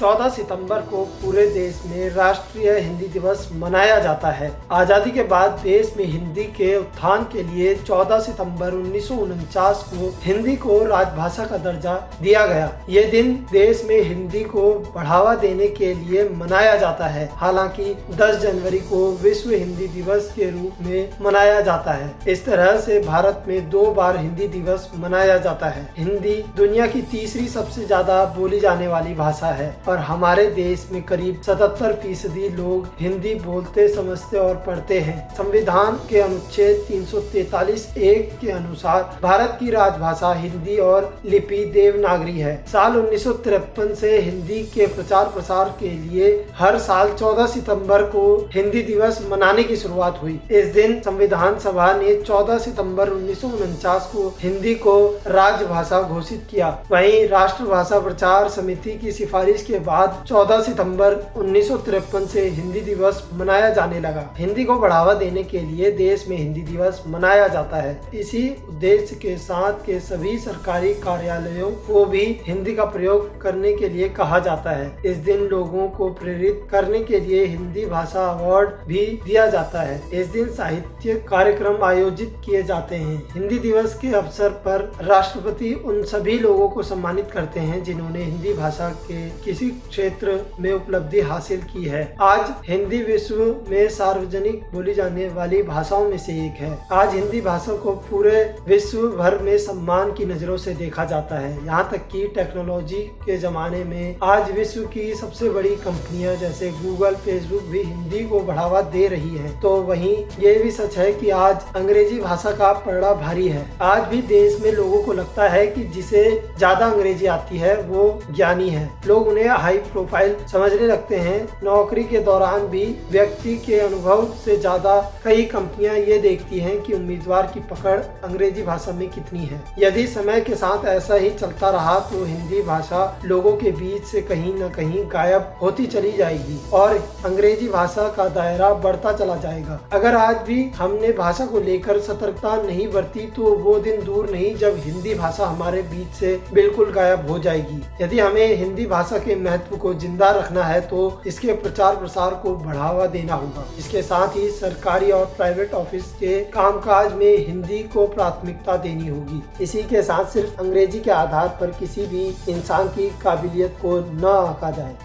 14 सितंबर को पूरे देश में राष्ट्रीय हिंदी दिवस मनाया जाता है। आजादी के बाद देश में हिंदी के उत्थान के लिए 14 सितंबर 1949 को हिंदी को राजभाषा का दर्जा दिया गया। ये दिन देश में हिंदी को बढ़ावा देने के लिए मनाया जाता है। हालांकि 10 जनवरी को विश्व हिंदी दिवस के रूप में मनाया जाता है। इस तरह से भारत में 2 बार हिंदी दिवस मनाया जाता है। हिंदी दुनिया की तीसरी सबसे ज्यादा बोली जाने वाली भाषा है और हमारे देश में करीब 77% लोग हिंदी बोलते, समझते और पढ़ते हैं। संविधान के अनुच्छेद 343(1) के अनुसार भारत की राजभाषा हिंदी और लिपि देवनागरी है। साल 1953 से हिंदी के प्रचार प्रसार के लिए हर साल 14 सितंबर को हिंदी दिवस मनाने की शुरुआत हुई। इस दिन संविधान सभा ने 14 सितंबर 1949 को हिंदी को राजभाषा घोषित किया। वहीं राष्ट्रभाषा प्रचार समिति की सिफारिश के बाद 14 सितंबर 1953 से हिंदी दिवस मनाया जाने लगा। हिंदी को बढ़ावा देने के लिए देश में हिंदी दिवस मनाया जाता है। इसी उद्देश्य के साथ के सभी सरकारी कार्यालयों को भी हिंदी का प्रयोग करने के लिए कहा जाता है। इस दिन लोगों को प्रेरित करने के लिए हिंदी भाषा अवार्ड भी दिया जाता है। इस दिन साहित्य कार्यक्रम आयोजित किए जाते हैं। हिंदी दिवस के अवसर पर राष्ट्रपति उन सभी लोगों को सम्मानित करते हैं जिन्होंने हिंदी भाषा के किसी क्षेत्र में उपलब्धि हासिल की है। आज हिंदी विश्व में सार्वजनिक बोली जाने वाली भाषाओं में से एक है। आज हिंदी भाषा को पूरे विश्व भर में सम्मान की नजरों से देखा जाता है। यहाँ तक कि टेक्नोलॉजी के जमाने में आज विश्व की सबसे बड़ी कंपनियां जैसे गूगल, फेसबुक भी हिंदी को बढ़ावा दे रही है। तो वहीं ये भी सच है कि आज अंग्रेजी भाषा का पलड़ा भारी है। आज भी देश में लोगों को लगता है कि जिसे ज्यादा अंग्रेजी आती है वो ज्ञानी है। लोग उन्हें हाई प्रोफाइल समझने लगते हैं। नौकरी के दौरान भी व्यक्ति के अनुभव से ज्यादा कई कंपनियां ये देखती हैं कि उम्मीदवार की पकड़ अंग्रेजी भाषा में कितनी है। यदि समय के साथ ऐसा ही चलता रहा तो हिंदी भाषा लोगों के बीच से कहीं न कहीं गायब होती चली जाएगी और अंग्रेजी भाषा का दायरा बढ़ता चला जाएगा। अगर आज भी हमने भाषा को लेकर सतर्कता नहीं बरती तो वो दिन दूर नहीं जब हिंदी भाषा हमारे बीच से बिल्कुल गायब हो जाएगी। यदि हमें हिंदी भाषा के महत्व को जिंदा रखना है तो इसके प्रचार प्रसार को बढ़ावा देना होगा। इसके साथ ही सरकारी और प्राइवेट ऑफिस के कामकाज में हिंदी को प्राथमिकता देनी होगी। इसी के साथ सिर्फ अंग्रेजी के आधार पर किसी भी इंसान की काबिलियत को न आंका जाए।